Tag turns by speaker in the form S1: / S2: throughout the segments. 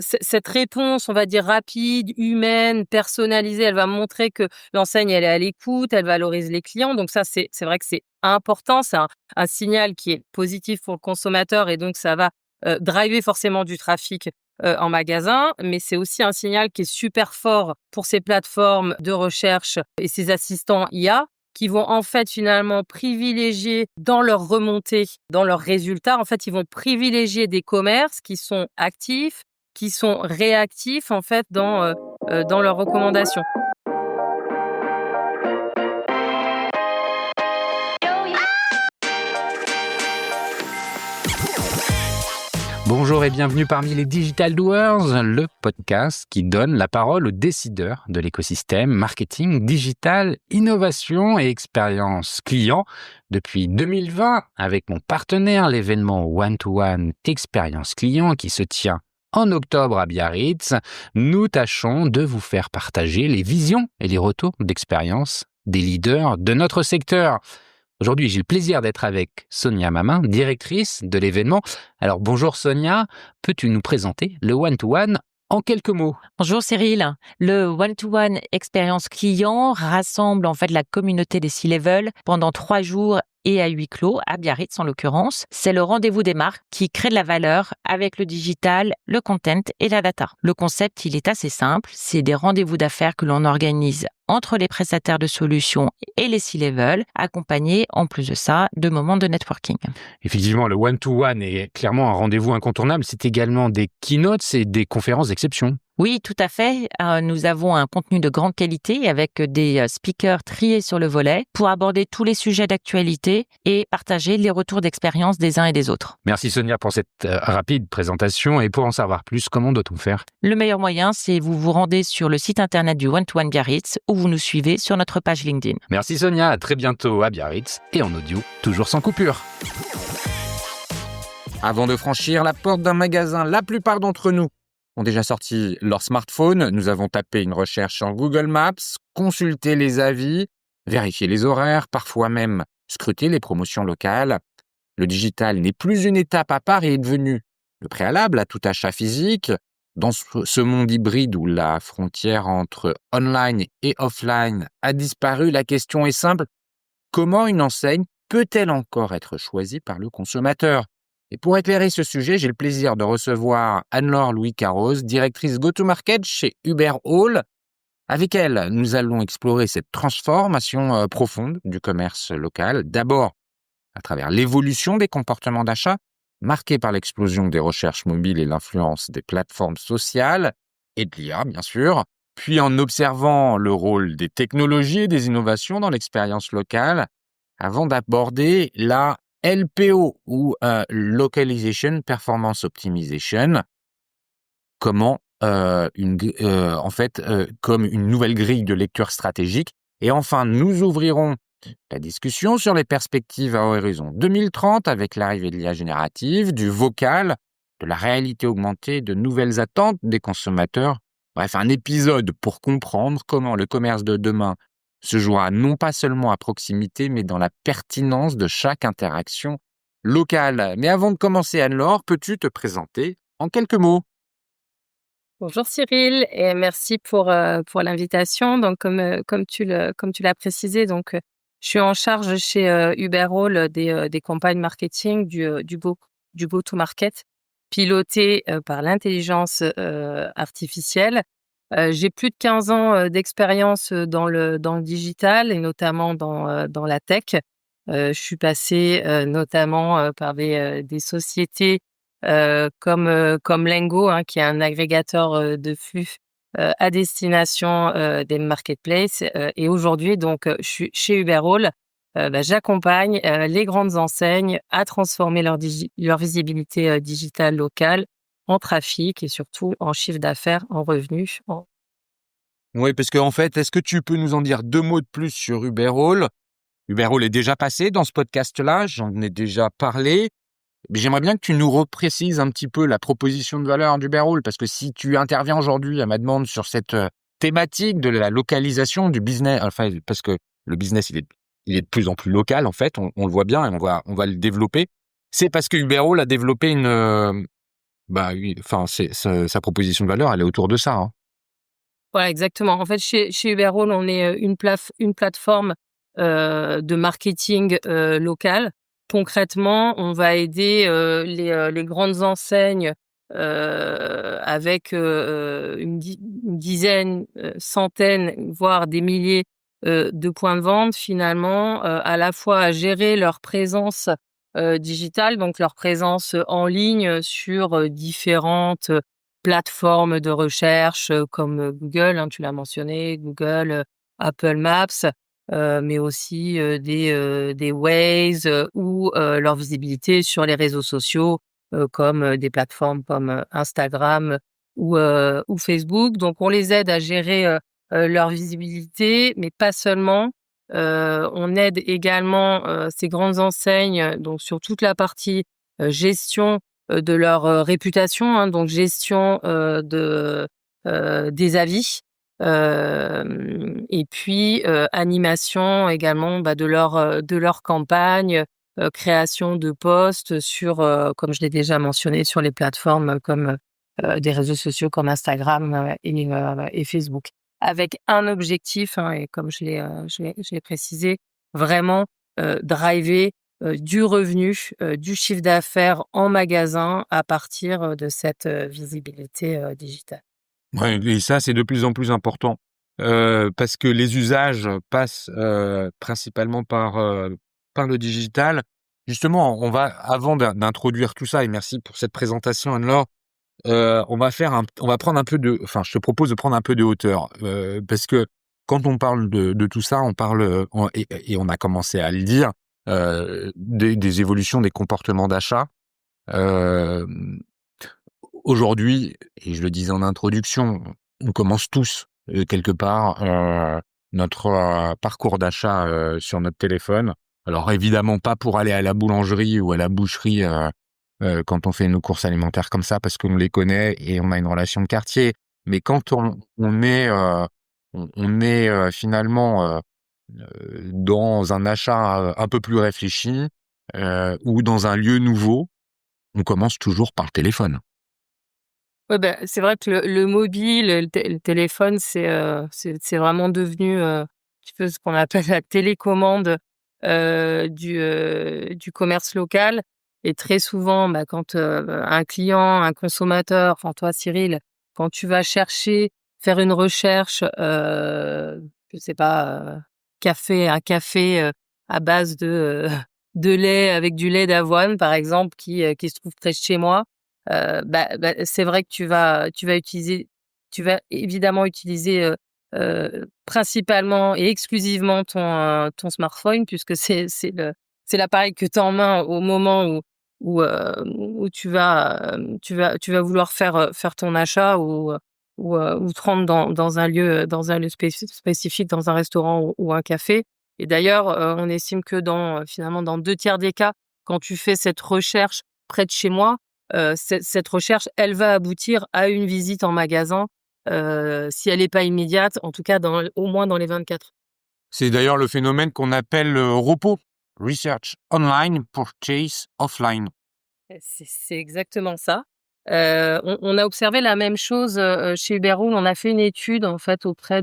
S1: cette réponse, on va dire rapide, humaine, personnalisée, elle va montrer que l'enseigne, elle est à l'écoute, elle valorise les clients. Donc ça, c'est vrai que c'est important, c'est un signal qui est positif pour le consommateur et donc ça va, driver forcément du trafic, en magasin. Mais c'est aussi un signal qui est super fort pour ces plateformes de recherche et ces assistants IA qui vont en fait finalement privilégier dans leur remontée, dans leurs résultats, en fait, ils vont privilégier des commerces qui sont actifs, qui sont réactifs en fait dans leurs recommandations.
S2: Bonjour et bienvenue parmi les Digital Doers, le podcast qui donne la parole aux décideurs de l'écosystème marketing, digital, innovation et expérience client. Depuis 2020, avec mon partenaire, l'événement One-to-One Expérience Client qui se tient en octobre à Biarritz, nous tâchons de vous faire partager les visions et les retours d'expérience des leaders de notre secteur. Aujourd'hui, j'ai le plaisir d'être avec Sonia Mamin, directrice de l'événement. Alors bonjour Sonia, peux-tu nous présenter le One-to-One en quelques mots?
S3: Bonjour Cyril. Le One-to-One Expérience Client rassemble en fait la communauté des C-Level pendant 3 jours et à huis clos, à Biarritz en l'occurrence. C'est le rendez-vous des marques qui crée de la valeur avec le digital, le content et la data. Le concept, il est assez simple. C'est des rendez-vous d'affaires que l'on organise entre les prestataires de solutions et les C-Level, accompagnés en plus de ça de moments de networking.
S2: Effectivement, le one-to-one est clairement un rendez-vous incontournable. C'est également des keynotes et des conférences d'exception.
S3: Oui, tout à fait. Nous avons un contenu de grande qualité avec des speakers triés sur le volet pour aborder tous les sujets d'actualité et partager les retours d'expérience des uns et des autres.
S2: Merci Sonia pour cette rapide présentation. Et pour en savoir plus, comment doit-on faire?
S3: Le meilleur moyen, c'est vous vous rendez sur le site internet du One-to-One Biarritz ou vous nous suivez sur notre page LinkedIn.
S2: Merci Sonia, à très bientôt à Biarritz et en audio, toujours sans coupure.
S4: Avant de franchir la porte d'un magasin, la plupart d'entre nous ont déjà sorti leur smartphone. Nous avons tapé une recherche en Google Maps, consulté les avis, vérifié les horaires, parfois même scruté les promotions locales. Le digital n'est plus une étape à part et est devenu le préalable à tout achat physique. Dans ce monde hybride où la frontière entre online et offline a disparu, la question est simple. Comment une enseigne peut-elle encore être choisie par le consommateur? Et pour éclairer ce sujet, j'ai le plaisir de recevoir Anne-Laure Louis-Carroz, directrice Go-to-Market chez Hubert Hall. Avec elle, nous allons explorer cette transformation profonde du commerce local. D'abord, à travers l'évolution des comportements d'achat, marquée par l'explosion des recherches mobiles et l'influence des plateformes sociales, et de l'IA, bien sûr. Puis en observant le rôle des technologies et des innovations dans l'expérience locale, avant d'aborder la LPO ou Localization Performance Optimization, comment comme une nouvelle grille de lecture stratégique. Et enfin, nous ouvrirons la discussion sur les perspectives à horizon 2030 avec l'arrivée de l'IA générative, du vocal, de la réalité augmentée, de nouvelles attentes des consommateurs. Bref, un épisode pour comprendre comment le commerce de demain se jouera non pas seulement à proximité, mais dans la pertinence de chaque interaction locale. Mais avant de commencer, Anne-Laure, peux-tu te présenter en quelques mots?
S1: Bonjour Cyril et merci pour l'invitation. Donc comme tu l'as précisé, donc je suis en charge chez Hubert Hall des campagnes marketing du go-to-market pilotées par l'intelligence artificielle. J'ai plus de 15 ans d'expérience dans le digital et notamment dans la tech. Je suis passée notamment par des sociétés comme Lengo, qui est un agrégateur de flux à destination des marketplaces. Et aujourd'hui, donc, je suis chez Hubert Hall. J'accompagne les grandes enseignes à transformer leur visibilité digitale locale en trafic et surtout en chiffre d'affaires, en revenus.
S4: Oui, parce qu'en fait, est-ce que tu peux nous en dire 2 mots de plus sur Hubert Hall? Hubert Hall est déjà passé dans ce podcast-là, j'en ai déjà parlé. Mais j'aimerais bien que tu nous reprécises un petit peu la proposition de valeur d'Hubert Hall, parce que si tu interviens aujourd'hui à ma demande sur cette thématique de la localisation du business, enfin, parce que le business, il est de plus en plus local, en fait, on le voit bien et on va le développer. C'est parce que Hubert Hall a développé une Bah oui, enfin, sa proposition de valeur, elle est autour de ça, hein.
S1: Voilà, exactement. En fait, chez Uberall, on est une plateforme de marketing local. Concrètement, on va aider les grandes enseignes avec une dizaine, centaine, voire des milliers de points de vente finalement, à la fois à gérer leur présence digitale, donc leur présence en ligne sur différentes plateformes de recherche comme Google, hein, tu l'as mentionné, Google, Apple Maps, mais aussi des Waze ou leur visibilité sur les réseaux sociaux, comme des plateformes comme Instagram ou Facebook. Donc on les aide à gérer leur visibilité, mais pas seulement. On aide également ces grandes enseignes donc sur toute la partie gestion de leur réputation, hein, donc gestion des avis, et puis animation également de leur campagne, création de posts sur, comme je l'ai déjà mentionné, sur les plateformes comme des réseaux sociaux comme Instagram et Facebook. Avec un objectif, hein, et comme je l'ai précisé, vraiment driver du revenu, du chiffre d'affaires en magasin à partir de cette visibilité digitale.
S4: Ouais, et ça, c'est de plus en plus important, parce que les usages passent, principalement par le digital. Justement, avant d'introduire tout ça, et merci pour cette présentation, Anne-Laure, on va prendre un peu je te propose de prendre un peu de hauteur, parce que quand on parle de tout ça, on parle, et on a commencé à le dire, des évolutions des comportements d'achat. Hem Aujourd'hui, et je le disais en introduction, on commence tous, quelque part, notre parcours d'achat sur notre téléphone. Alors évidemment pas pour aller à la boulangerie ou à la boucherie, quand on fait nos courses alimentaires comme ça, parce qu'on les connaît et on a une relation de quartier. Mais quand on est finalement dans un achat un peu plus réfléchi, ou dans un lieu nouveau, on commence toujours par le téléphone.
S1: Ouais, bah, c'est vrai que le mobile, le téléphone, c'est vraiment devenu un petit peu ce qu'on appelle la télécommande du commerce local. Et très souvent, bah, quand un client, un consommateur, enfin toi Cyril, quand tu vas chercher, faire une recherche, je sais pas, un café à base de lait avec du lait d'avoine par exemple qui se trouve près de chez moi. C'est vrai que tu vas évidemment utiliser principalement et exclusivement ton smartphone puisque c'est l'appareil que tu as en main au moment où tu vas vouloir faire ton achat ou te rendre dans un lieu spécifique, dans un restaurant ou un café. Et d'ailleurs, on estime que finalement dans 2 tiers des cas, quand tu fais cette recherche près de chez moi, cette recherche, elle va aboutir à une visite en magasin, si elle est pas immédiate, en tout cas au moins dans les 24.
S4: C'est d'ailleurs le phénomène qu'on appelle ROPO, Research Online Purchase Offline.
S1: C'est exactement ça. On a observé la même chose chez Uberall. On a fait une étude en fait auprès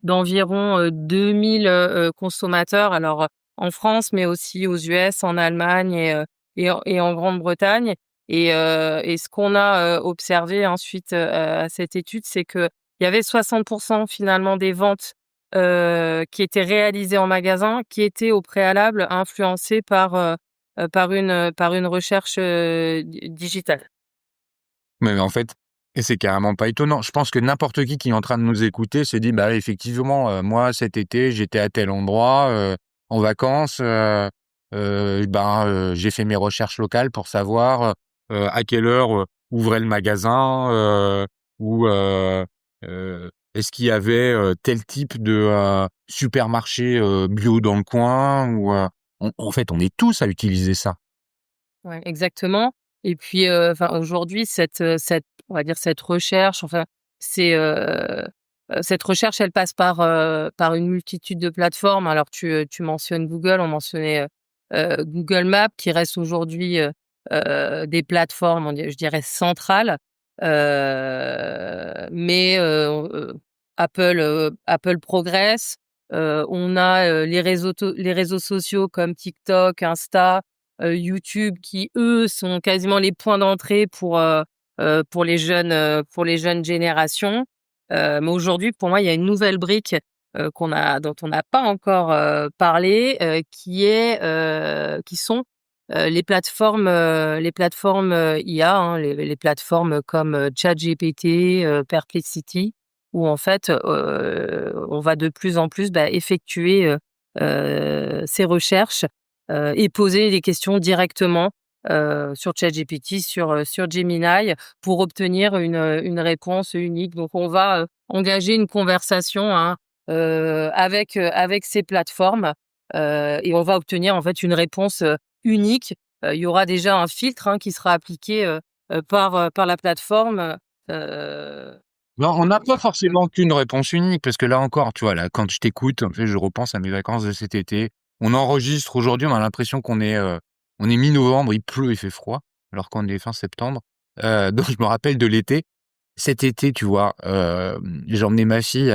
S1: d'environ 2000 consommateurs. Alors en France, mais aussi aux US, en Allemagne et en Grande-Bretagne. Et ce qu'on a observé ensuite à cette étude, c'est que il y avait 60% finalement des ventes qui étaient réalisées en magasin, qui étaient au préalable influencées par une recherche digitale.
S4: Mais en fait, et c'est carrément pas étonnant. Je pense que n'importe qui est en train de nous écouter se dit, bah effectivement, moi cet été j'étais à tel endroit en vacances, j'ai fait mes recherches locales pour savoir à quelle heure ouvrait le magasin, ou est-ce qu'il y avait tel type de supermarché bio dans le coin, ou en fait on est tous à utiliser ça.
S1: Ouais, exactement. Et puis, enfin, aujourd'hui, on va dire cette recherche, enfin, cette recherche, elle passe par une multitude de plateformes. Alors tu mentionnes Google, on mentionnait Google Maps qui reste aujourd'hui des plateformes, je dirais centrales. Mais Apple progresse. On a les réseaux sociaux comme TikTok, Insta, YouTube qui eux sont quasiment les points d'entrée pour les jeunes générations. Mais aujourd'hui, pour moi, il y a une nouvelle brique dont on n'a pas encore parlé, qui sont les plateformes IA, hein, les plateformes comme ChatGPT, Perplexity, où en fait on va de plus en plus effectuer ces recherches et poser des questions directement sur ChatGPT, sur Gemini, pour obtenir une réponse unique. Donc on va engager une conversation, hein, avec ces plateformes et on va obtenir en fait une réponse unique. Il y aura déjà un filtre, hein, qui sera appliqué par la plateforme.
S2: Non, on n'a pas forcément qu'une réponse unique, parce que là encore, tu vois, là, quand je t'écoute, en fait, je repense à mes vacances de cet été. On enregistre aujourd'hui, on a l'impression on est mi-novembre, il pleut, il fait froid, alors qu'on est fin septembre. Donc je me rappelle de l'été. Cet été, tu vois, j'ai emmené ma fille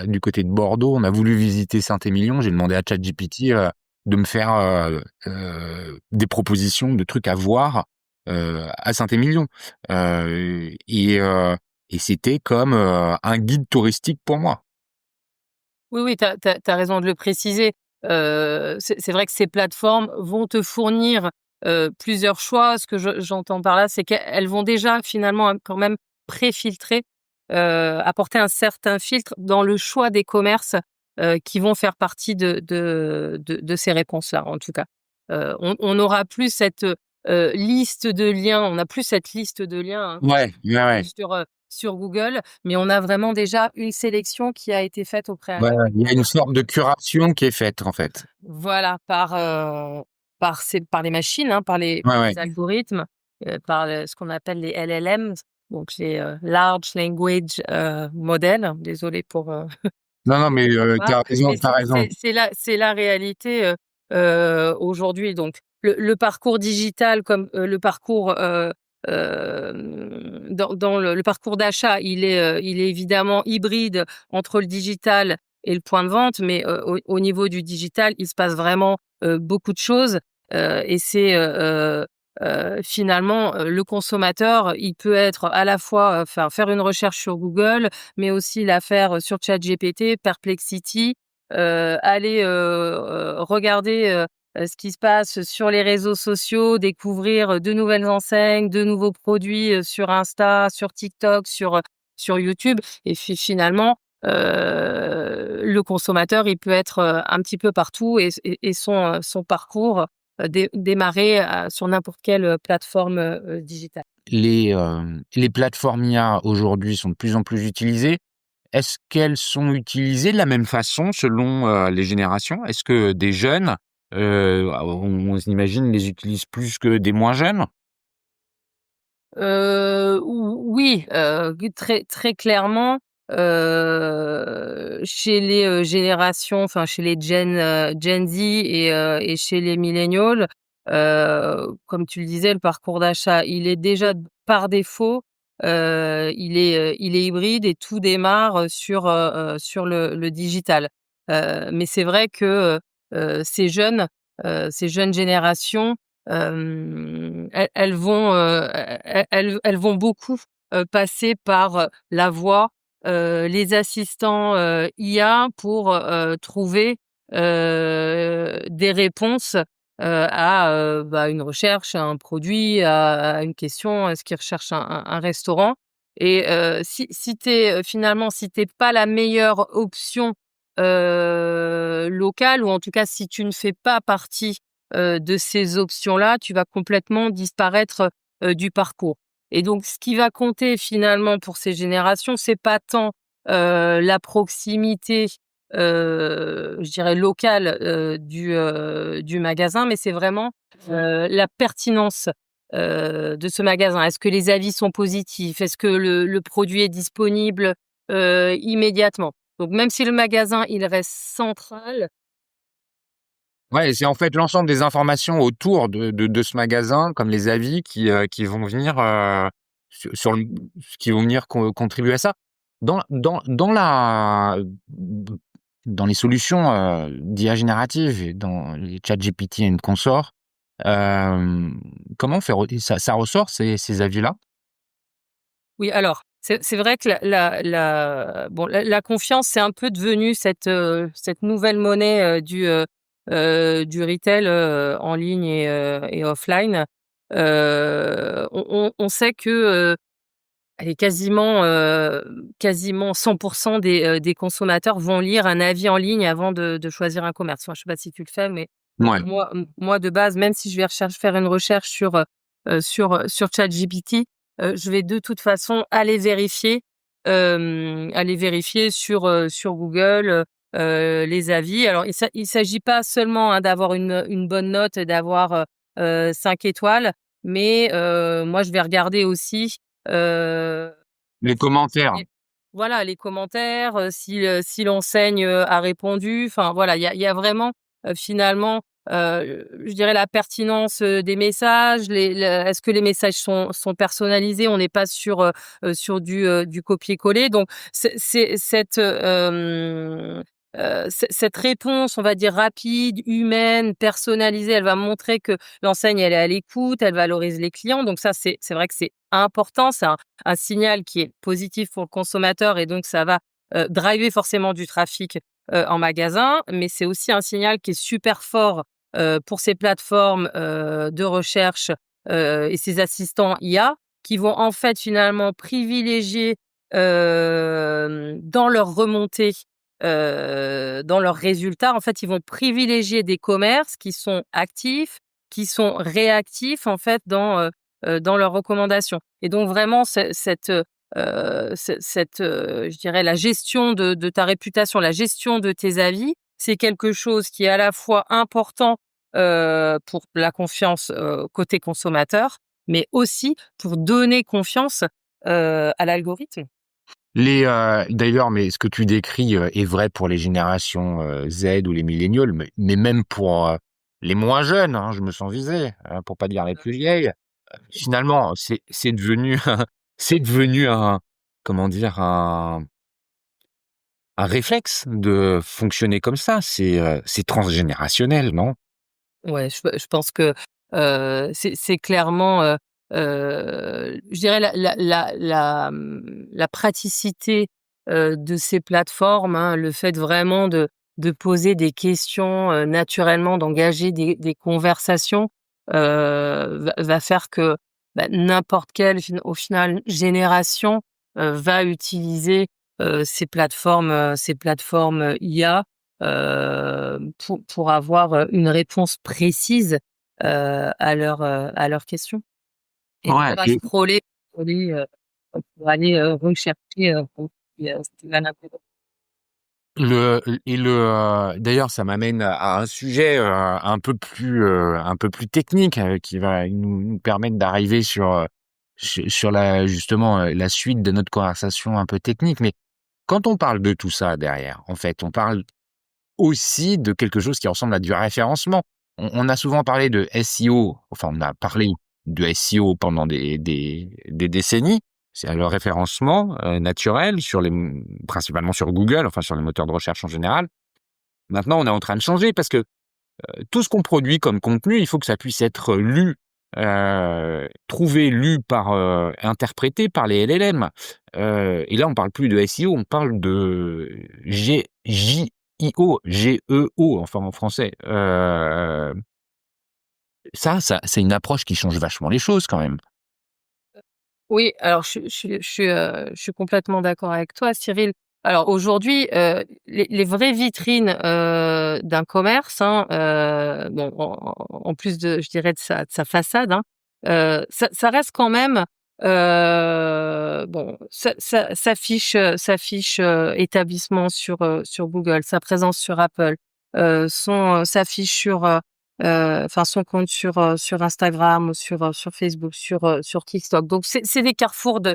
S2: du côté de Bordeaux. On a voulu visiter Saint-Émilion. J'ai demandé à ChatGPT de me faire des propositions de trucs à voir à Saint-Émilion. Et c'était comme un guide touristique pour moi.
S1: Oui, oui, t'as raison de le préciser. C'est vrai que ces plateformes vont te fournir plusieurs choix. Ce que j'entends par là, c'est qu'elles vont déjà finalement quand même préfiltrer, apporter un certain filtre dans le choix des commerces qui vont faire partie de ces réponses-là, en tout cas. On n'aura plus cette liste de liens, on n'a plus cette liste de liens, hein,
S2: Ouais, ouais, ouais.
S1: sur Google, mais on a vraiment déjà une sélection qui a été faite au
S2: Ouais,
S1: préalable.
S2: il y a une sorte de curation qui est faite, en fait.
S1: Voilà, par les machines, hein,
S2: Ouais,
S1: par
S2: ouais.
S1: les algorithmes, ce qu'on appelle les LLMs, donc les Large Language Models. Désolée pour
S2: Non, non, mais
S1: voilà,
S2: t'as raison,
S1: mais
S2: t'as raison.
S1: c'est la réalité aujourd'hui. Donc le parcours digital comme le parcours dans le parcours d'achat, il est évidemment hybride entre le digital et le point de vente, mais au niveau du digital, il se passe vraiment beaucoup de choses et c'est finalement le consommateur, il peut être à la fois faire une recherche sur Google, mais aussi la faire sur ChatGPT, Perplexity, aller regarder ce qui se passe sur les réseaux sociaux, découvrir de nouvelles enseignes, de nouveaux produits sur Insta, sur TikTok, sur YouTube. Et finalement, le consommateur, il peut être un petit peu partout et son parcours démarrer sur n'importe quelle plateforme digitale.
S2: Les plateformes IA aujourd'hui sont de plus en plus utilisées. Est-ce qu'elles sont utilisées de la même façon selon les générations? Est-ce que des jeunes, on imagine, les utilisent plus que des moins jeunes?
S1: Oui, très très clairement, chez les générations, enfin chez les Gen Z et chez les millennials, comme tu le disais, le parcours d'achat, il est déjà par défaut, il est hybride et tout démarre sur le digital. Mais c'est vrai que ces jeunes générations, elles vont beaucoup passer par la voix, les assistants IA pour trouver des réponses à une recherche, à un produit, à une question. Est-ce qu'ils recherchent un restaurant? Et si t'es finalement, si t'es pas la meilleure option locale, ou en tout cas si tu ne fais pas partie de ces options-là, tu vas complètement disparaître du parcours. Et donc, ce qui va compter finalement pour ces générations, c'est pas tant la proximité, je dirais locale du magasin, mais c'est vraiment la pertinence de ce magasin. Est-ce que les avis sont positifs? Est-ce que le produit est disponible immédiatement? Donc, même si le magasin il reste central,
S4: Ouais, c'est en fait l'ensemble des informations autour de ce magasin, comme les avis qui vont venir sur le, qui vont venir contribuer à ça. Dans la dans les solutions d'IA générative et dans les ChatGPT et consorts, comment faire ça ressort ces avis-là?
S1: Oui, alors, c'est vrai que la confiance, c'est un peu devenu cette nouvelle monnaie, du retail, en ligne et offline. On sait que, allez, quasiment 100 des consommateurs vont lire un avis en ligne avant de choisir un commerce. Enfin, je sais pas si tu le fais, mais
S4: Ouais.
S1: moi de base, même si je vais faire une recherche sur ChatGPT, je vais de toute façon aller vérifier sur Google, les avis. Alors il s'agit pas seulement, hein, d'avoir une bonne note et d'avoir, 5 étoiles, mais moi je vais regarder aussi, Heu,
S4: Les commentaires.
S1: et voilà, les commentaires, si l'enseigne, a répondu. Enfin voilà, il y a vraiment, finalement, je dirais la pertinence, des messages, est-ce que les messages sont personnalisés? On n'est pas sur du copier-coller. Donc c'est cette réponse, on va dire rapide, humaine, personnalisée, elle va montrer que l'enseigne, elle est à l'écoute, elle valorise les clients. Donc ça, c'est vrai que c'est important. C'est un signal qui est positif pour le consommateur et donc ça va, driver forcément du trafic, en magasin. Mais c'est aussi un signal qui est super fort, pour ces plateformes, de recherche, et ces assistants IA qui vont en fait finalement privilégier, dans leur remontée, dans leurs résultats, en fait, ils vont privilégier des commerces qui sont actifs, qui sont réactifs en fait dans leurs recommandations. Et donc vraiment je dirais la gestion de ta réputation, la gestion de tes avis, c'est quelque chose qui est à la fois important, pour la confiance, côté consommateur, mais aussi pour donner confiance, à l'algorithme.
S4: D'ailleurs, mais ce que tu décris est vrai pour les générations Z ou les milléniaux, mais même pour les moins jeunes, hein, je me sens visé, pour pas dire les plus vieilles. Finalement, c'est devenu c'est devenu un, comment dire, un réflexe de fonctionner comme ça. C'est transgénérationnel, non?
S1: Ouais, je pense que, c'est clairement, je dirais la praticité, de ces plateformes, hein, le fait vraiment de poser des questions, naturellement, d'engager des conversations, va faire que, bah, n'importe quelle au final génération, va utiliser, ces plateformes IA, pour avoir, une réponse précise, à leurs questions et
S4: Ouais.
S1: pas scroller, pour aller, rechercher, ce qui va l'intéresser.
S4: D'ailleurs, ça m'amène à un sujet un peu plus technique qui va nous permettre d'arriver sur la justement la suite de notre conversation un peu technique. Mais quand on parle de tout ça derrière, en fait, on parle aussi de quelque chose qui ressemble à du référencement. On a souvent parlé de SEO, enfin on a parlé de SEO pendant des décennies. C'est le référencement naturel principalement sur Google, enfin sur les moteurs de recherche en général. Maintenant, on est en train de changer parce que tout ce qu'on produit comme contenu, il faut que ça puisse être lu, trouvé, lu interprété par les LLM. Et là, on parle plus de SEO, on parle de GEO, enfin en français. C'est une approche qui change vachement les choses quand même.
S1: Oui, alors je suis complètement d'accord avec toi, Cyril. Alors aujourd'hui, les vraies vitrines, d'un commerce, hein, bon, en plus je dirais de sa façade, hein, ça reste quand même, bon, sa fiche, établissement sur Google, sa présence sur Apple, sa fiche enfin son compte sur Instagram ou sur Facebook, sur TikTok. Donc c'est des carrefours de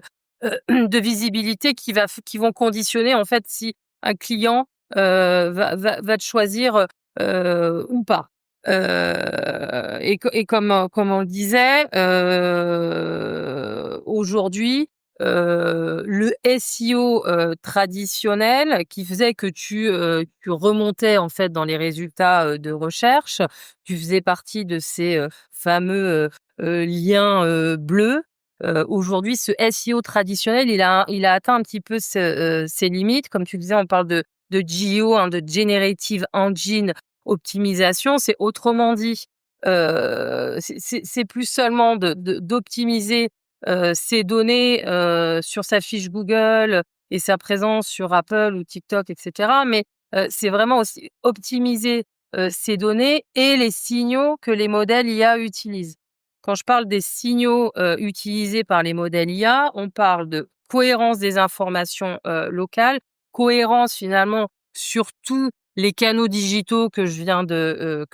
S1: visibilité qui vont conditionner en fait si un client, va te choisir, ou pas. Et comme on le disait, aujourd'hui, le SEO traditionnel qui faisait que tu remontais en fait dans les résultats de recherche, tu faisais partie de ces fameux liens bleus. Aujourd'hui, ce SEO traditionnel, il a atteint un petit peu ses limites. Comme tu disais, on parle de GEO, hein, de Generative Engine Optimisation. C'est autrement dit, c'est plus seulement d'optimiser ses données sur sa fiche Google et sa présence sur Apple ou TikTok, etc. Mais c'est vraiment aussi optimiser ces données et les signaux que les modèles IA utilisent. Quand je parle des signaux utilisés par les modèles IA, on parle de cohérence des informations locales, cohérence finalement sur tous les canaux digitaux que je viens de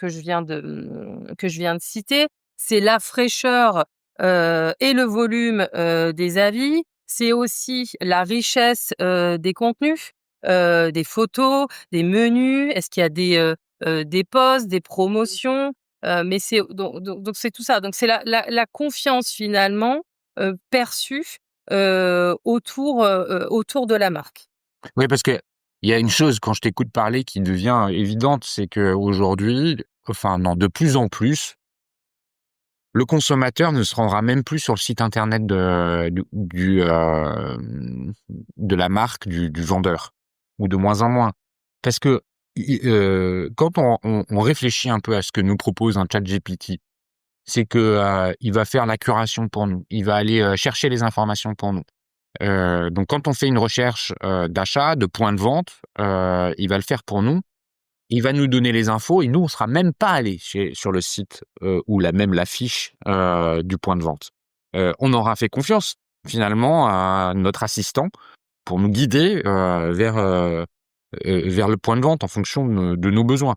S1: citer. C'est la fraîcheur et le volume des avis. C'est aussi la richesse des contenus, des photos, des menus. Est-ce qu'il y a des posts, des promotions? Mais c'est donc c'est tout ça. Donc c'est la confiance finalement perçue autour de la marque.
S4: Oui, parce que il y a une chose, quand je t'écoute parler, qui devient évidente, c'est qu'aujourd'hui, enfin non, de plus en plus, le consommateur ne se rendra même plus sur le site internet de la marque, du vendeur, ou de moins en moins. Parce que quand on réfléchit un peu à ce que nous propose un ChatGPT, c'est que il va faire la curation pour nous, il va aller chercher les informations pour nous. Donc quand on fait une recherche d'achat, de point de vente, il va le faire pour nous. Il va nous donner les infos et nous, on sera même pas allé sur le site ou même la fiche du point de vente. On aura fait confiance finalement à notre assistant pour nous guider vers le point de vente en fonction de nos besoins.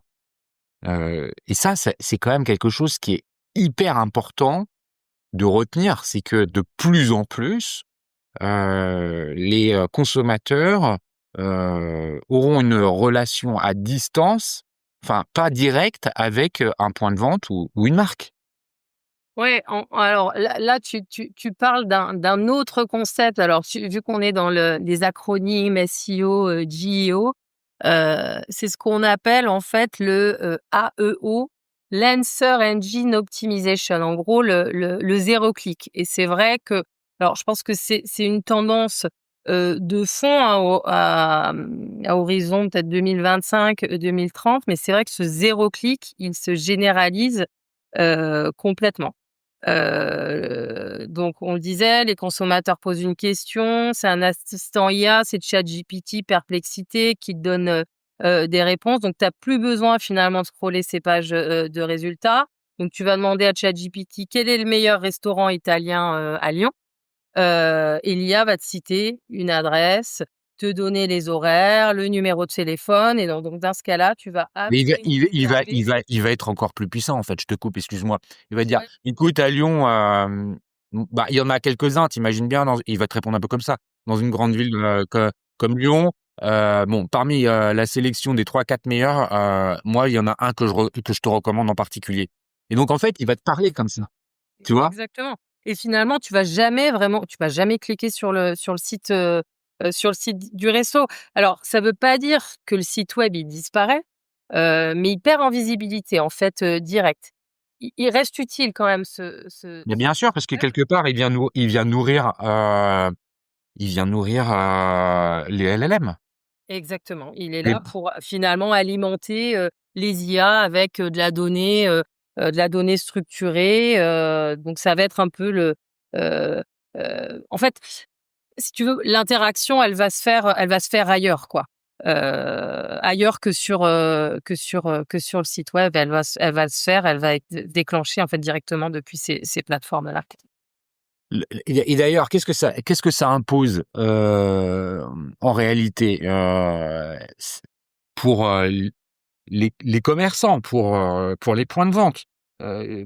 S4: Et ça, c'est quand même quelque chose qui est hyper important de retenir, c'est que de plus en plus, les consommateurs auront une relation à distance, enfin pas directe, avec un point de vente ou une marque.
S1: Ouais, alors là tu parles d'un autre concept. Alors vu qu'on est dans les acronymes SEO, GEO, c'est ce qu'on appelle en fait le AEO, l'Answer Engine Optimization. En gros, le zéro clic. Et c'est vrai que, alors je pense que c'est une tendance de fond, hein, à horizon peut-être 2025, 2030, mais c'est vrai que ce zéro clic, il se généralise complètement. Donc on le disait, les consommateurs posent une question, c'est un assistant IA, c'est ChatGPT, Perplexité qui te donne des réponses. Donc tu n'as plus besoin finalement de scroller ces pages de résultats. Donc tu vas demander à ChatGPT quel est le meilleur restaurant italien à Lyon. Et l'IA va te citer une adresse, te donner les horaires, le numéro de téléphone. Et donc dans ce cas-là, tu vas
S4: Mais
S1: après regarder.
S4: il va être encore plus puissant, en fait. Je te coupe, excuse-moi. Il va dire,
S1: Ouais,
S4: écoute, à Lyon, bah, il y en a quelques-uns, t'imagines bien, il va te répondre un peu comme ça. Dans une grande ville comme Lyon, bon, parmi la sélection des 3-4 meilleurs, moi, il y en a un que je te recommande en particulier. Et donc, en fait, il va te parler comme ça. Tu vois?
S1: exactement. Et finalement, tu vas jamais cliquer sur le site du resto. Alors, ça veut pas dire que le site web il disparaît, mais il perd en visibilité en fait directe. Il reste utile quand même
S4: Mais
S1: ce
S4: bien sûr, parce que
S1: web.
S4: quelque part, il vient nourrir les LLM.
S1: Exactement. Il est
S4: Et
S1: là pour finalement alimenter les IA avec de la donnée structurée. Donc ça va être un peu euh, en fait, si tu veux, l'interaction, elle va se faire ailleurs, quoi. Ailleurs que sur le site web, elle va être déclenchée en fait directement depuis ces plateformes-là.
S4: Et d'ailleurs, qu'est-ce que ça impose en réalité pour les commerçants, pour les points de vente? Euh,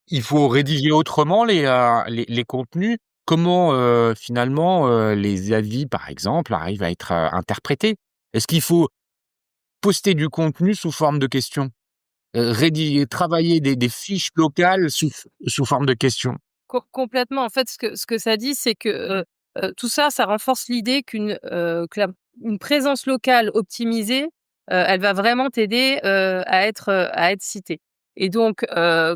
S4: il faut rédiger autrement les contenus. Comment finalement les avis, par exemple, arrivent à être interprétés? Est-ce qu'il faut poster du contenu sous forme de questions? travailler des fiches locales sous forme de questions.
S1: Complètement. En fait, ce que ça dit, c'est que tout ça, ça renforce l'idée une présence locale optimisée, elle va vraiment t'aider à être cité. Et donc,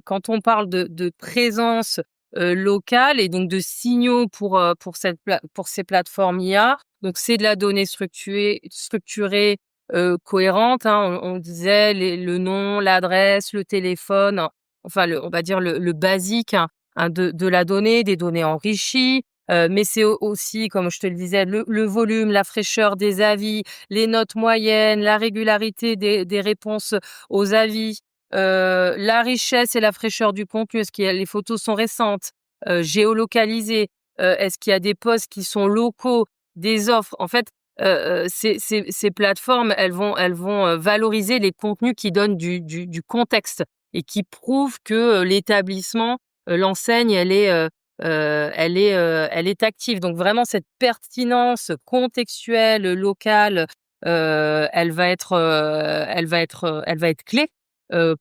S1: quand on parle de présence locale et donc de signaux pour ces plateformes IA, donc c'est de la donnée structurée, cohérente. Hein, on disait le nom, l'adresse, le téléphone, enfin on va dire le basique. Hein, de la donnée, des données enrichies, mais c'est aussi, comme je te le disais, le volume, la fraîcheur des avis, les notes moyennes, la régularité des réponses aux avis, la richesse et la fraîcheur du contenu. Est-ce que les photos sont récentes, géolocalisées, est-ce qu'il y a des posts qui sont locaux, des offres? En fait, ces plateformes, elles vont valoriser les contenus qui donnent du contexte et qui prouvent que l'établissement, l'enseigne, elle est active. Donc vraiment cette pertinence contextuelle, locale, elle va être clé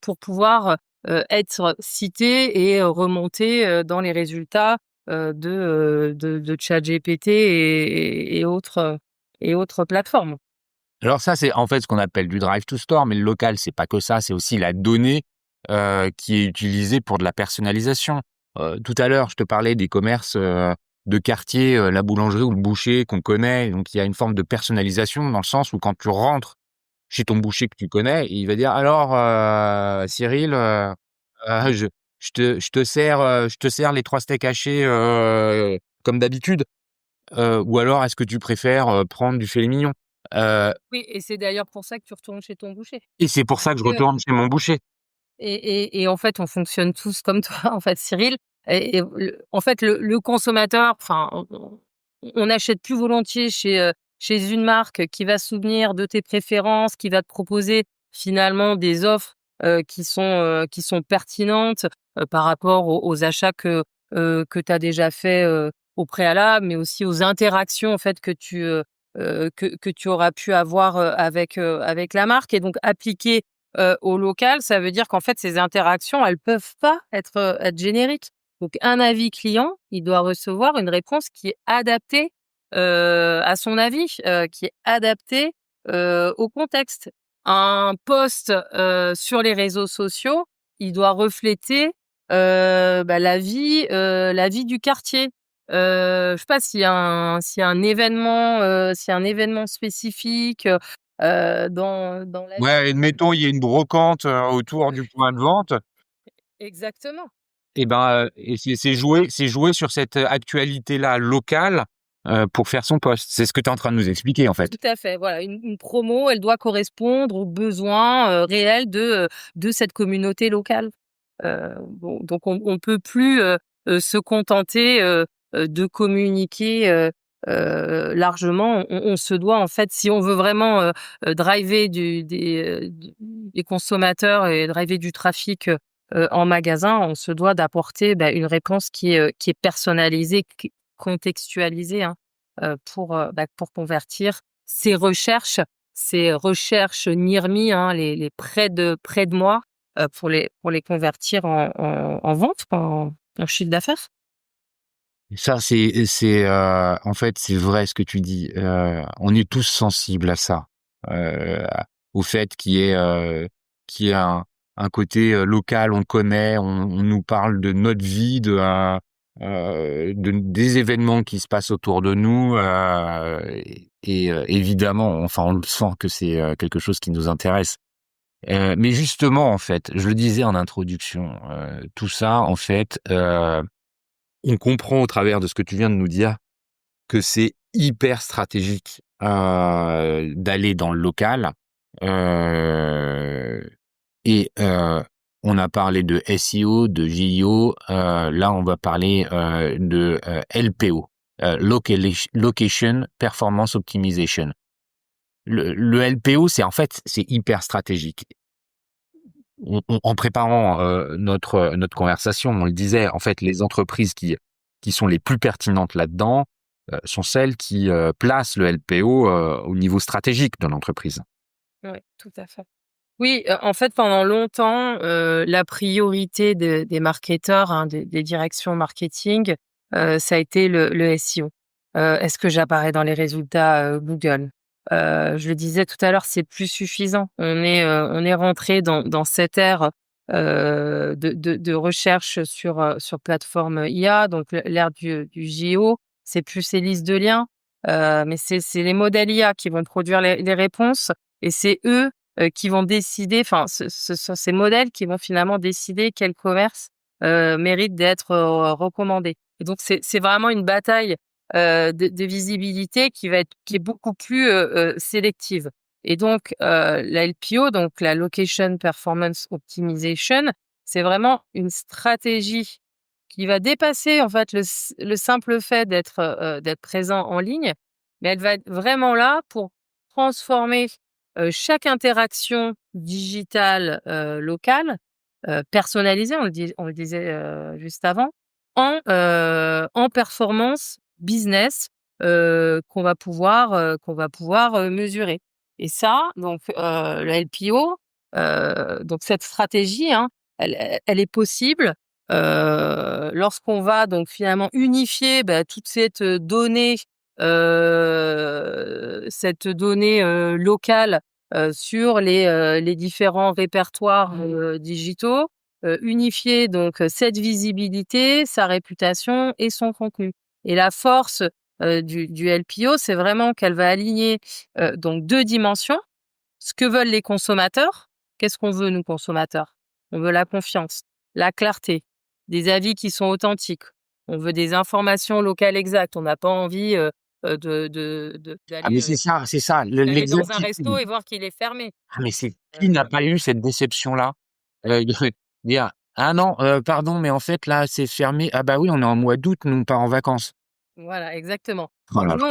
S1: pour pouvoir être citée et remonter dans les résultats de ChatGPT et autres plateformes.
S4: Alors ça, c'est en fait ce qu'on appelle du drive to store, mais le local, c'est pas que ça, c'est aussi la donnée qui est utilisée pour de la personnalisation. Tout à l'heure, je te parlais des commerces de quartier, la boulangerie ou le boucher qu'on connaît. Donc il y a une forme de personnalisation dans le sens où quand tu rentres chez ton boucher que tu connais, il va dire alors Cyril, je te sers les 3 steaks hachés comme d'habitude, ou alors est-ce que tu préfères prendre du filet mignon?
S1: Oui, et c'est d'ailleurs pour ça que tu retournes chez ton boucher.
S4: Et c'est pour ça que je retourne chez mon boucher.
S1: Et en fait, on fonctionne tous comme toi, en fait, Cyril. En fait, le consommateur, enfin, on achète plus volontiers chez une marque qui va se souvenir de tes préférences, qui va te proposer finalement des offres qui sont pertinentes par rapport aux achats que tu as déjà fait au préalable, mais aussi aux interactions en fait que tu auras pu avoir avec la marque. Et donc appliquer au local, ça veut dire qu'en fait, ces interactions, elles peuvent pas être génériques. Donc, un avis client, il doit recevoir une réponse qui est adaptée à son avis, qui est adaptée au contexte. Un post sur les réseaux sociaux, il doit refléter la vie du quartier. Je sais pas s'il y a un événement spécifique dans la
S4: Ouais,
S1: ville.
S4: admettons, il y a une brocante autour du point de vente.
S1: Exactement.
S4: Et ben, et c'est jouer sur cette actualité-là locale pour faire son post. C'est ce que tu es en train de nous expliquer en fait.
S1: Tout à fait. Voilà, une promo, elle doit correspondre aux besoins réels de cette communauté locale. Bon, donc on peut plus se contenter de communiquer largement. On se doit en fait, si on veut vraiment driver des consommateurs et driver du trafic en magasin, on se doit d'apporter une réponse qui est personnalisée, contextualisée, hein, pour convertir ces recherches NIRMI, hein, les près de moi, pour les convertir en vente, en chiffre d'affaires.
S4: Ça, en fait, c'est vrai ce que tu dis. On est tous sensibles à ça, au fait qu'il y ait un côté local, on le connaît, on nous parle de notre vie, des événements qui se passent autour de nous, et évidemment, enfin, on le sent que c'est quelque chose qui nous intéresse. Mais justement, en fait, je le disais en introduction, tout ça, en fait, on comprend au travers de ce que tu viens de nous dire que c'est hyper stratégique d'aller dans le local. Et on a parlé de SEO, de JEO. Là, on va parler de LPO, Location Performance Optimization. Le LPO, c'est hyper stratégique. En préparant notre conversation, on le disait, en fait, les entreprises qui sont les plus pertinentes là-dedans sont celles qui placent le LPO au niveau stratégique de l'entreprise.
S1: Oui, tout à fait. Oui, en fait, pendant longtemps, la priorité des marketeurs, hein, des directions marketing, ça a été le SEO. Est-ce que j'apparais dans les résultats, Google? Je le disais tout à l'heure, c'est plus suffisant. On est rentré dans cette ère, de recherche sur plateforme IA, donc l'ère du JO. C'est plus ces listes de liens, mais c'est les modèles IA qui vont produire les réponses et c'est eux qui vont décider, enfin, ce sont ces modèles qui vont finalement décider quel commerce mérite d'être recommandé. Et donc c'est vraiment une bataille de visibilité qui est beaucoup plus sélective. Et donc la LPO, donc la Location Performance Optimization, c'est vraiment une stratégie qui va dépasser en fait le simple fait d'être présent en ligne, mais elle va être vraiment là pour transformer chaque interaction digitale, locale, personnalisée, on le disait, juste avant, en performance business, qu'on va pouvoir, mesurer. Et ça, donc, la LPO, donc cette stratégie, hein, elle est possible, lorsqu'on va donc finalement unifier, toute cette donnée, locale, sur les différents répertoires, digitaux, unifier donc cette visibilité, sa réputation et son contenu. Et la force, du LPO, c'est vraiment qu'elle va aligner, donc 2 dimensions. Ce que veulent les consommateurs. Qu'est-ce qu'on veut nous consommateurs? On veut la confiance, la clarté, des avis qui sont authentiques. On veut des informations locales exactes. On n'a pas envie,
S4: Ah mais
S1: d'aller,
S4: c'est ça,
S1: d'aller dans un resto
S4: l'exactitude.
S1: et voir qu'il est fermé.
S4: Ah mais c'est qui n'a
S1: Heu,
S4: pas eu cette déception-là? De dire: «Ah non, pardon, mais en fait là, c'est fermé. Ah bah oui, on est en mois d'août, nous on part en vacances».
S1: voilà, exactement.
S4: Oh
S1: Donc
S4: là là.
S1: nous,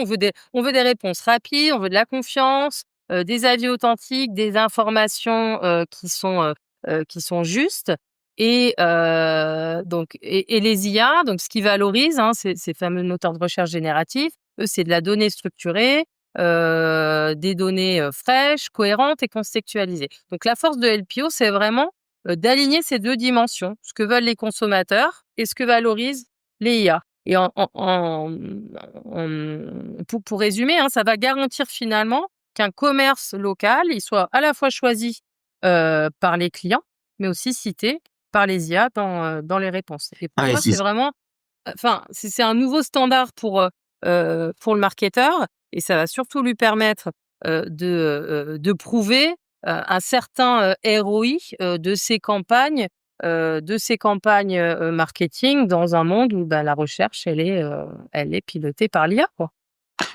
S1: on veut des réponses rapides, on veut de la confiance, des avis authentiques, des informations, qui sont justes et donc et les IA, donc ce qu'ils valorisent, hein, ces fameux moteurs de recherche génératifs, eux, c'est de la donnée structurée, des données, fraîches, cohérentes et contextualisées. Donc la force de LPO, c'est vraiment, d'aligner ces 2 dimensions, ce que veulent les consommateurs et ce que valorisent les IA. Et pour résumer, hein, ça va garantir finalement qu'un commerce local, il soit à la fois choisi, par les clients, mais aussi cité par les IA dans les réponses. Et pour
S4: Ah et
S1: moi, c'est
S4: c'est
S1: vraiment, enfin, c'est un nouveau standard pour le marketeur et ça va surtout lui permettre, de prouver, un certain, ROI, de ses campagnes, marketing dans un monde où, la recherche, elle est pilotée par l'IA, quoi.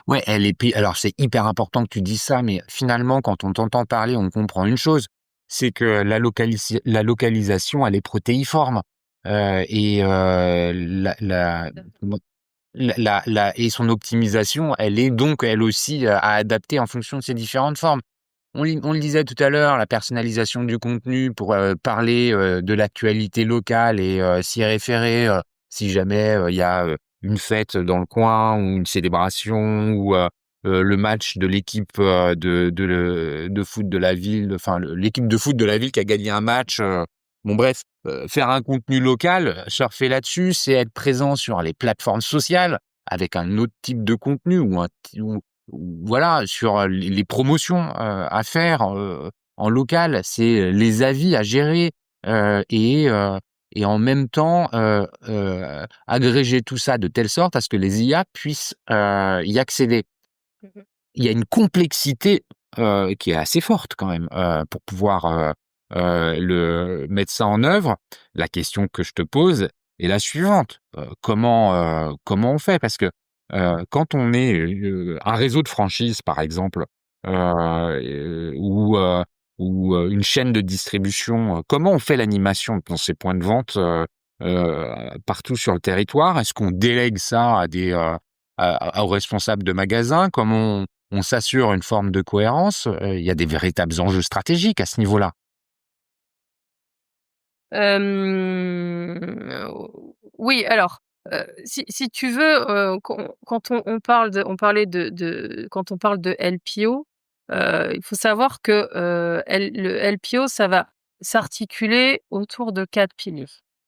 S4: ouais, elle est pi alors c'est hyper important que tu dises ça, mais finalement, quand on t'entend parler, on comprend une chose, c'est que la localisation, elle est protéiforme, et la comment et son optimisation, elle est donc elle aussi, à adapter en fonction de ses différentes formes. On le disait tout à l'heure, la personnalisation du contenu pour, parler, de l'actualité locale et s'y référer, si jamais, il y a, une fête dans le coin ou une célébration ou, le match de l'équipe, de foot de la ville, enfin l'équipe de foot de la ville qui a gagné un match, bon bref, faire un contenu local, surfer là-dessus, c'est être présent sur les plateformes sociales avec un autre type de contenu ou voilà, sur, les promotions, à faire, en local, c'est les avis à gérer, et en même temps, agréger tout ça de telle sorte à ce que les IA puissent, y accéder.
S1: Mmh.
S4: Il y a une complexité, qui est assez forte quand même, pour pouvoir, le mettre ça en œuvre. La question que je te pose est la suivante: comment on fait? Parce que, quand on est, un réseau de franchise par exemple, une chaîne de distribution, comment on fait l'animation dans ces points de vente, partout sur le territoire? Est-ce qu'on délègue ça à aux responsables de magasins? Comment on s'assure une forme de cohérence? Il y a des véritables enjeux stratégiques à ce niveau-là.
S1: Oui, alors, si tu veux, quand on parle de quand on parle de LPO, il faut savoir que le LPO, ça va s'articuler autour de 4 piliers.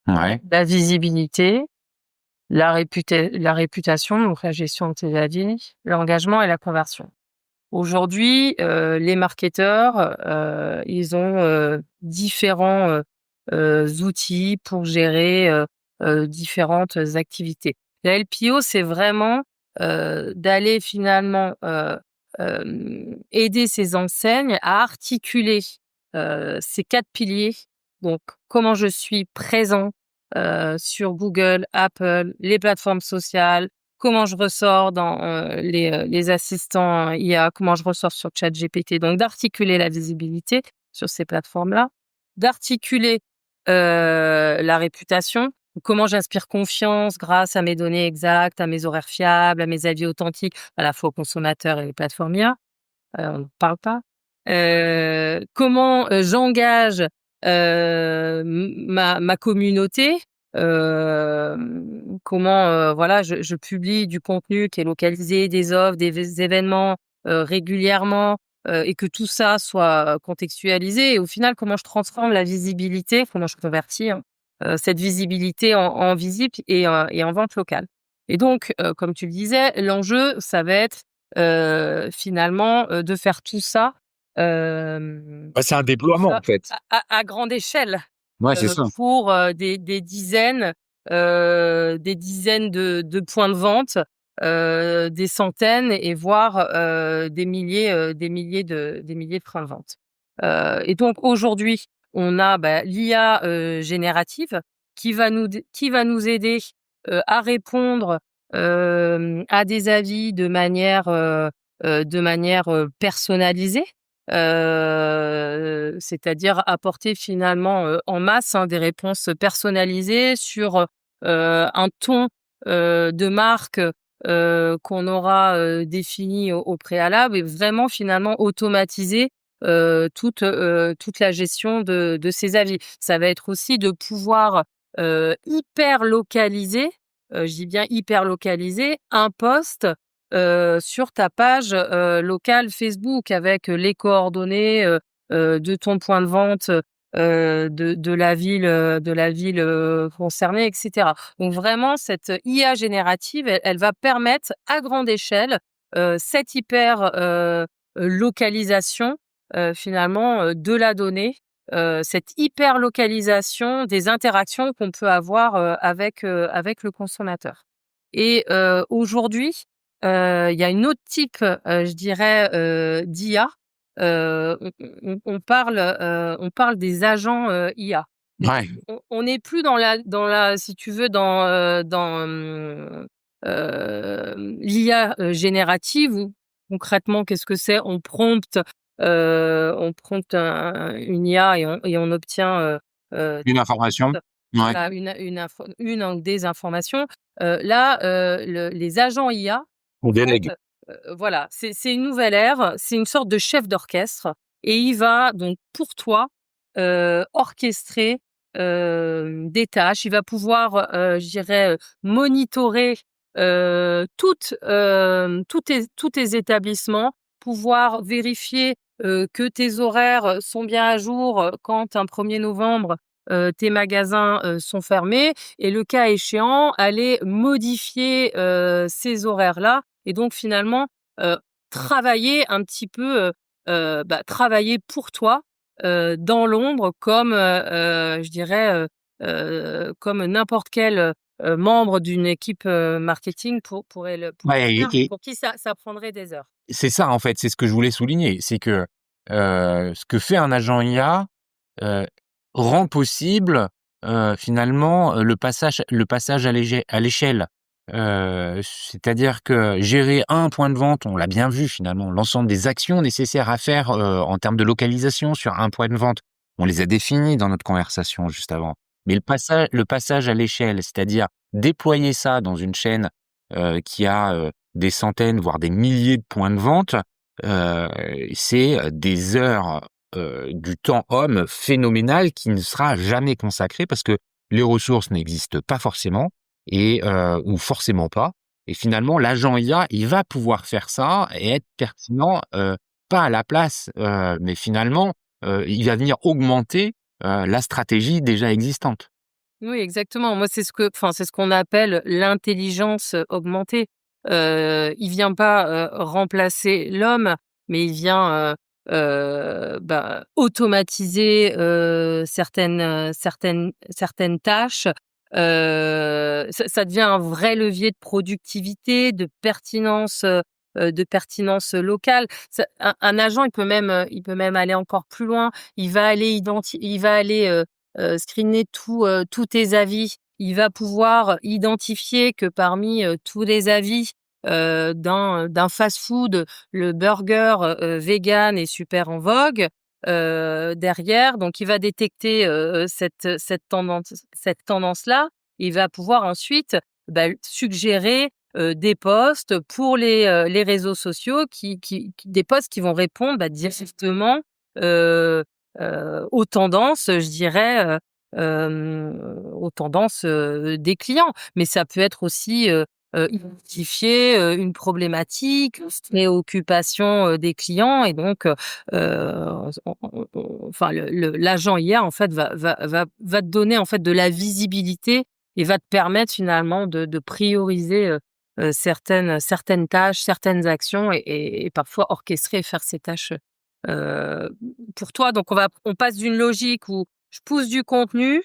S2: Ouais.
S1: La visibilité, la réputation, donc la gestion de tes avis, l'engagement et la conversion. Aujourd'hui, les marketeurs, ils ont différents outils pour gérer différentes activités. La LPO, c'est vraiment d'aller finalement aider ces enseignes à articuler ces 4 piliers. Donc, comment je suis présent sur Google, Apple, les plateformes sociales, comment je ressors dans les assistants IA, comment je ressors sur ChatGPT. Donc, d'articuler la visibilité sur ces plateformes-là, d'articuler la réputation, comment j'inspire confiance grâce à mes données exactes, à mes horaires fiables, à mes avis authentiques, à la fois aux consommateurs et les plateformes IA. On ne parle pas. Comment j'engage ma communauté, comment voilà, je publie du contenu qui est localisé, des offres, des événements régulièrement, et que tout ça soit contextualisé. Et au final, comment je transforme la visibilité, comment je convertis cette visibilité en visible et en vente locale. Et donc, comme tu le disais, l'enjeu, ça va être finalement de faire tout ça
S4: C'est un déploiement, en fait.
S1: à grande échelle
S4: Ouais, c'est ça.
S1: pour des dizaines de points de vente, des centaines et voire des milliers de points de vente. Et donc aujourd'hui, on a l'IA générative qui va nous aider à répondre à des avis de manière personnalisée. C'est-à-dire apporter finalement en masse des réponses personnalisées sur un ton de marque qu'on aura défini au préalable, et vraiment finalement automatiser toute la gestion de ces avis. Ça va être aussi de pouvoir hyper localiser, je dis bien hyper localiser, un post sur ta page locale Facebook avec les coordonnées de ton point de vente, de la ville concernée, etc. Donc vraiment, cette IA générative, elle va permettre à grande échelle cette hyper localisation finalement de la donnée, cette hyper localisation des interactions qu'on peut avoir avec le consommateur. Et aujourd'hui, il y a une autre type, je dirais, d'IA. On parle des agents IA.
S2: Ouais.
S1: On n'est plus dans la, si tu veux, dans l'IA générative, où concrètement, qu'est-ce que c'est? On prompte une IA et on obtient
S2: Une information. Ouais.
S1: voilà, une ou des informations. Là, les agents IA,
S2: On
S1: en fait,
S2: délègue.
S1: voilà, c'est une nouvelle ère, c'est une sorte de chef d'orchestre, et il va donc pour toi orchestrer des tâches. Il va pouvoir, je dirais, monitorer tous tes établissements, pouvoir vérifier que tes horaires sont bien à jour quand un 1er novembre tes magasins sont fermés, et le cas échéant, aller modifier ces horaires-là, et donc finalement travailler un petit peu, travailler pour toi dans l'ombre, comme je dirais comme n'importe quel membre d'une équipe marketing pourrait le
S2: Ouais,
S1: faire,
S2: et
S1: pour qui ça prendrait des heures.
S4: C'est ça, en fait, c'est ce que je voulais souligner. C'est que ce que fait un agent IA euh, rend possible finalement le passage à l'échelle. C'est-à-dire que gérer un point de vente, on l'a bien vu finalement, l'ensemble des actions nécessaires à faire en termes de localisation sur un point de vente, on les a définies dans notre conversation juste avant. Mais le passage à l'échelle, c'est-à-dire déployer ça dans une chaîne qui a des centaines, voire des milliers de points de vente, c'est des heures du temps homme phénoménal qui ne sera jamais consacré parce que les ressources n'existent pas forcément et ou forcément pas. Et finalement, l'agent IA, il va pouvoir faire ça et être pertinent pas à la place, mais finalement, il va venir augmenter la stratégie déjà existante.
S1: Oui, exactement. Moi, c'est ce qu'on appelle l'intelligence augmentée. Il vient pas remplacer l'homme, mais il vient automatiser certaines tâches. Ça devient un vrai levier de productivité, de pertinence locale. Un agent, il peut même aller encore plus loin. Il va aller screener tous tes avis. Il va pouvoir identifier que parmi tous les avis d'un fast-food, le burger vegan est super en vogue derrière. Donc, il va détecter cette tendance-là. Il va pouvoir ensuite suggérer des posts pour les réseaux sociaux, des posts qui vont répondre directement euh, aux tendances, je dirais, aux tendances des clients. Mais ça peut être aussi identifier une problématique, une préoccupation des clients, et donc enfin l'agent IA en fait va te donner en fait de la visibilité et va te permettre finalement de prioriser certaines tâches, certaines actions, et parfois orchestrer et faire ces tâches euh, pour toi. Donc on passe d'une logique où je pousse du contenu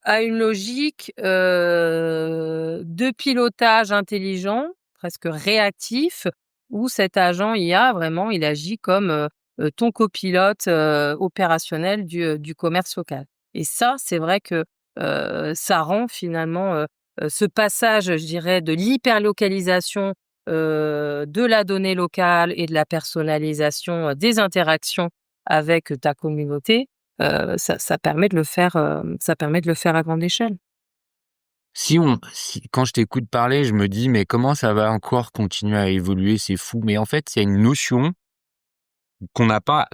S1: à une logique de pilotage intelligent, presque réactif, où cet agent IA vraiment il agit comme ton copilote opérationnel du commerce local. Et ça, c'est vrai que ça rend finalement ce passage, je dirais, de l'hyperlocalisation de la donnée locale et de la personnalisation des interactions avec ta communauté, ça permet de le faire, ça permet de le faire à grande échelle.
S4: Quand je t'écoute parler, je me dis, mais comment ça va encore continuer à évoluer? C'est fou. Mais en fait, il y a une notion qu'on n'a pas,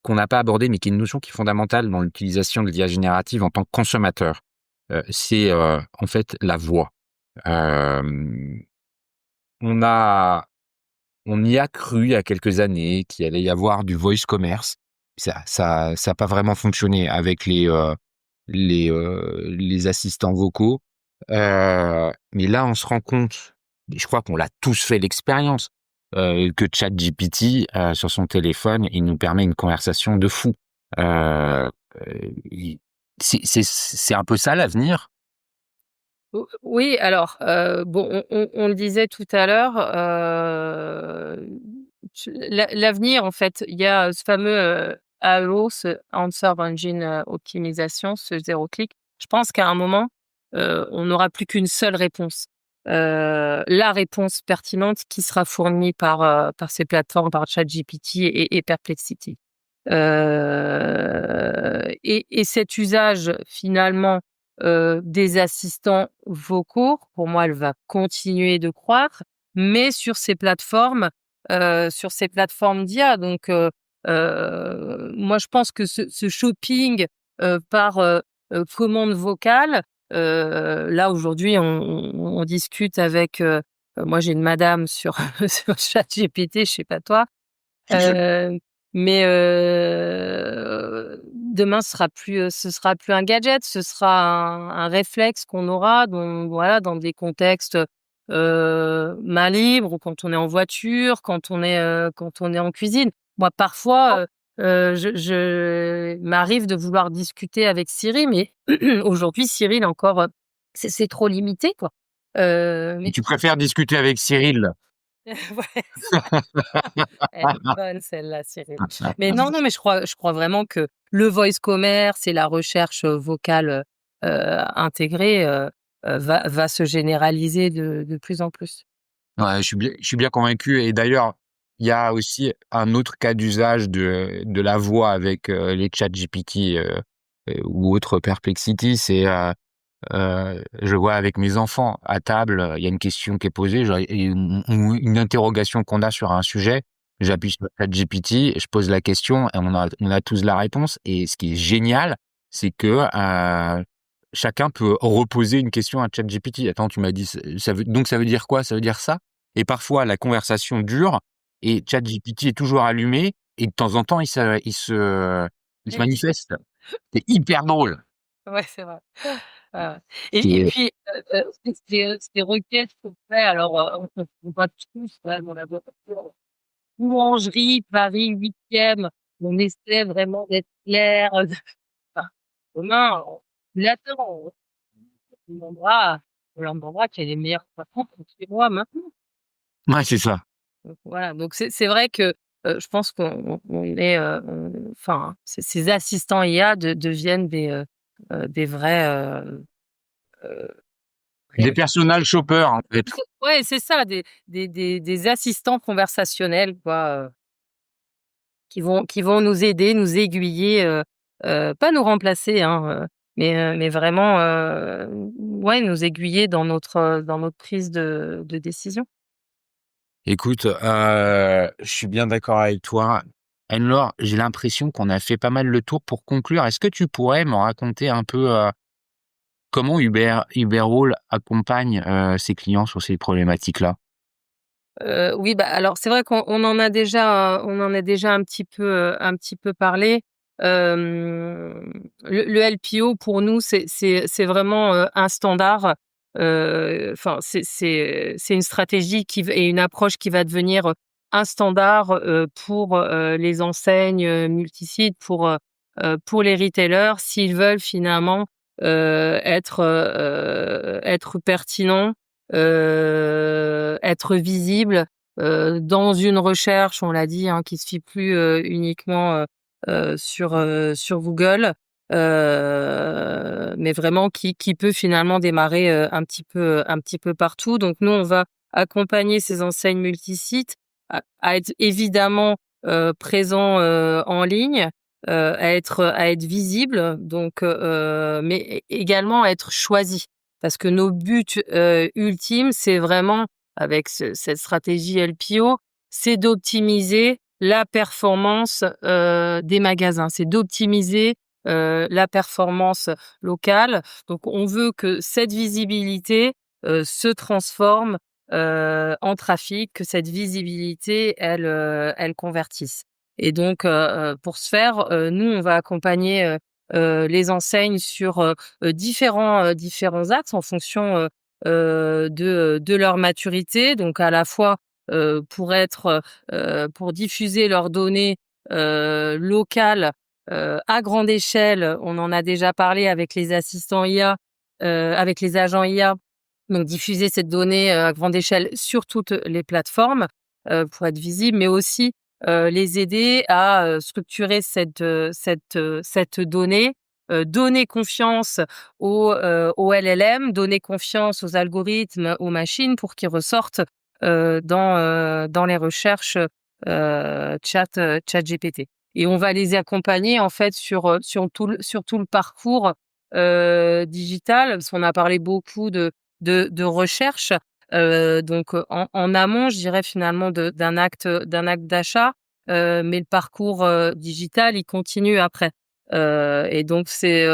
S4: qu'on n'a pas abordée, mais qui est une notion qui est fondamentale dans l'utilisation de l'IA générative en tant que consommateur. C'est en fait la voix. Euh, on a, on y a cru il y a quelques années qu'il allait y avoir du voice commerce. Ça a pas vraiment fonctionné avec les assistants vocaux. Mais là, on se rend compte, et je crois qu'on l'a tous fait l'expérience, que ChatGPT, sur son téléphone, il nous permet une conversation de fou. Euh, c'est un peu ça l'avenir.
S1: Oui, alors bon, on le disait tout à l'heure, l'avenir en fait, il y a ce fameux AEO, ce Answer Engine Optimization, ce zéro clic. Je pense qu'à un moment, on n'aura plus qu'une seule réponse. La réponse pertinente qui sera fournie par ces plateformes, par ChatGPT et Perplexity. Et cet usage finalement des assistants vocaux, pour moi, elle va continuer de croître, mais sur ces plateformes d'IA. Donc, moi, je pense que ce shopping par commande vocale, là aujourd'hui, on discute avec. Moi, j'ai une madame sur sur ChatGPT, je sais pas toi. Euh, mais demain, ce sera plus un gadget, ce sera un réflexe qu'on aura, voilà, dans des contextes main libre, ou quand on est en voiture, quand on est en cuisine. Moi, parfois, je m'arrive de vouloir discuter avec Siri, mais aujourd'hui, Siri, là encore, c'est trop limité, quoi.
S4: Et tu préfères discuter avec Cyril?
S1: Ouais. Elle est bonne celle-là, Cyril. Mais non, mais je crois vraiment que le voice commerce et la recherche vocale intégrée va se généraliser de plus en plus.
S4: Ouais, je suis bien convaincu. Et d'ailleurs, il y a aussi un autre cas d'usage de la voix avec les ChatGPT ou autres Perplexity. Je vois avec mes enfants à table, il y a une question qui est posée, une interrogation qu'on a sur un sujet. J'appuie sur ChatGPT, je pose la question et on a tous la réponse. Et ce qui est génial, c'est que chacun peut reposer une question à ChatGPT. Attends, tu m'as dit, donc ça veut dire quoi? Ça veut dire ça? Et parfois, la conversation dure et ChatGPT est toujours allumé et de temps en temps, il se
S1: Oui.
S4: manifeste. C'est hyper drôle.
S1: Ouais, c'est vrai. Ouais, ouais. Et
S4: C'est
S1: puis, ces requêtes qu'on fait alors, on va tous là dans la voiture, boulangerie, Paris 8e, on essaie vraiment d'être clair, enfin, demain, on l'attend, on demandera on leur demandera quel est le meilleur patron pour chez moi maintenant.
S4: ouais, c'est ça.
S1: Donc voilà, donc c'est vrai que, je pense qu'on est, enfin, ces assistants IA deviennent des vrais, heu,
S4: Des personal shoppers, en fait.
S1: ouais, c'est ça, des assistants conversationnels quoi, qui vont nous aider, nous aiguiller, pas nous remplacer, hein, mais vraiment, ouais, nous aiguiller dans notre prise de décision.
S4: Écoute, je suis bien d'accord avec toi. Anne-Laure, j'ai l'impression qu'on a fait pas mal le tour. Pour conclure, est-ce que tu pourrais m'en raconter un peu, comment Uberall accompagne, ses clients sur ces problématiques-là?
S1: Oui, bah, alors c'est vrai qu'on en a déjà un petit peu parlé. Le LPO pour nous, c'est vraiment, un standard. Enfin, c'est une stratégie et une approche qui va devenir, un standard, pour, les enseignes, multisites, pour les retailers s'ils veulent finalement, être pertinents, être visible, dans une recherche, on l'a dit, hein, qui se fie plus, uniquement, sur Google, mais vraiment qui peut finalement démarrer, un petit peu partout. Donc nous, on va accompagner ces enseignes multisites à être évidemment, présents, en ligne, à être visibles, donc mais également à être choisis. Parce que nos buts, ultimes, c'est vraiment avec cette stratégie LPO, c'est d'optimiser la performance, des magasins. C'est d'optimiser, la performance locale. Donc on veut que cette visibilité, se transforme, en trafic, que cette visibilité, elle convertisse. Et donc, pour ce faire, nous, on va accompagner, les enseignes sur, différents axes en fonction, de leur maturité. Donc à la fois, pour diffuser leurs données, locales, à grande échelle. On en a déjà parlé avec les assistants IA, avec les agents IA. Donc diffuser cette donnée, à grande échelle sur toutes les plateformes, pour être visible, mais aussi, les aider à, structurer cette donnée, donner confiance aux LLM, donner confiance aux algorithmes, aux machines pour qu'ils ressortent, dans les recherches, ChatGPT. Et on va les accompagner en fait sur tout le parcours, digital, parce qu'on a parlé beaucoup de recherche, donc en amont, je dirais finalement d'un acte d'achat, mais le parcours, digital, il continue après. Et donc c'est,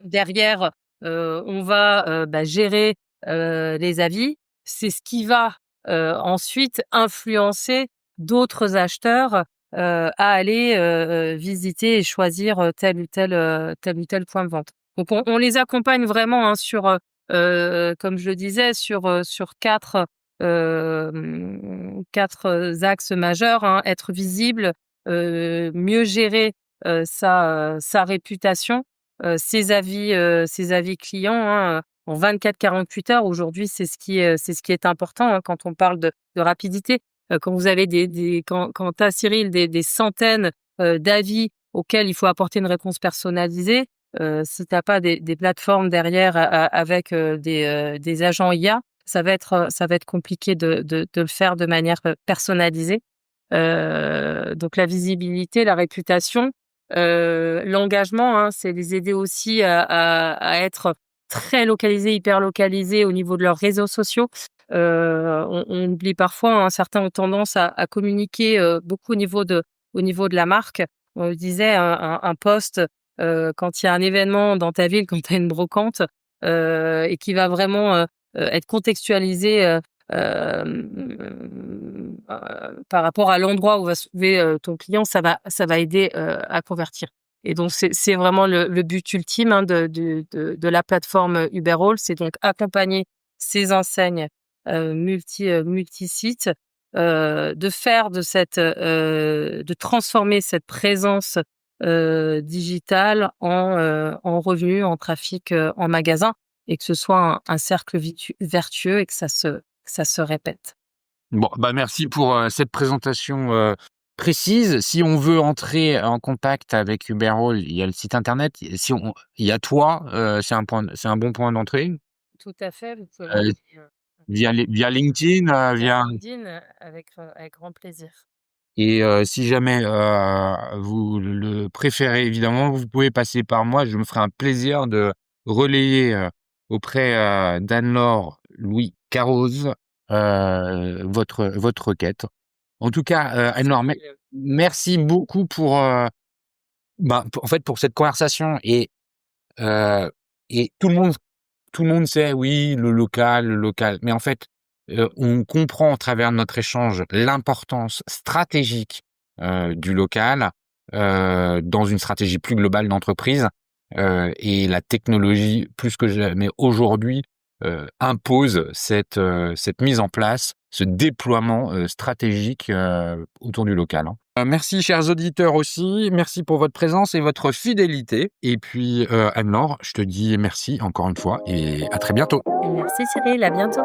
S1: derrière, on va, bah, gérer, les avis, c'est ce qui va, ensuite influencer d'autres acheteurs, à aller, visiter et choisir, tel ou tel point de vente. Donc on les accompagne vraiment, hein, sur, comme je le disais, sur 4 axes majeurs, hein. Être visible, mieux gérer, sa réputation, ses avis clients, hein, en 24-48 heures. Aujourd'hui, c'est ce qui est important, hein, quand on parle de rapidité. Quand vous avez quand tu as, Cyril, des centaines, d'avis auxquels il faut apporter une réponse personnalisée, si tu as pas des plateformes derrière avec, des agents IA, ça va être compliqué de le faire de manière, personnalisée. Donc la visibilité, la réputation, l'engagement, hein, c'est les aider aussi à être très localisés, hyper localisés au niveau de leurs réseaux sociaux. On oublie parfois, hein, certains ont tendance à communiquer, beaucoup au niveau de la marque. On le disait, un post, quand il y a un événement dans ta ville, quand tu as une brocante, et qui va vraiment, être contextualisé, par rapport à l'endroit où va se trouver ton client, ça va aider à convertir. Et donc c'est vraiment le but ultime de la plateforme Uberall, c'est donc accompagner ces enseignes multi-sites, de faire de transformer cette présence digitale en revenus, en trafic en magasin, et que ce soit un cercle vertueux et que ça se répète.
S4: Bon, merci pour cette présentation précise. Si on veut entrer en contact avec Uberall, il y a le site internet. Il y a toi, c'est un bon point d'entrée.
S1: Tout à fait, vous pouvez
S4: Euh,
S1: m'envoyer
S4: via LinkedIn, via
S1: LinkedIn avec grand plaisir.
S4: et si jamais vous le préférez, évidemment, vous pouvez passer par moi. Je me ferai un plaisir de relayer auprès d'Anne-Laure Louis Carroz votre requête. En tout cas, Anne-Laure, merci beaucoup pour en fait pour cette conversation et tout le monde sait oui le local, mais en fait on comprend à travers notre échange l'importance stratégique du local dans une stratégie plus globale d'entreprise et la technologie plus que jamais aujourd'hui impose cette mise en place, ce déploiement stratégique autour du local. Merci chers auditeurs aussi, merci pour votre présence et votre fidélité. Et puis Anne-Laure, je te dis merci encore une fois et à très bientôt.
S1: Merci Cyril, à bientôt.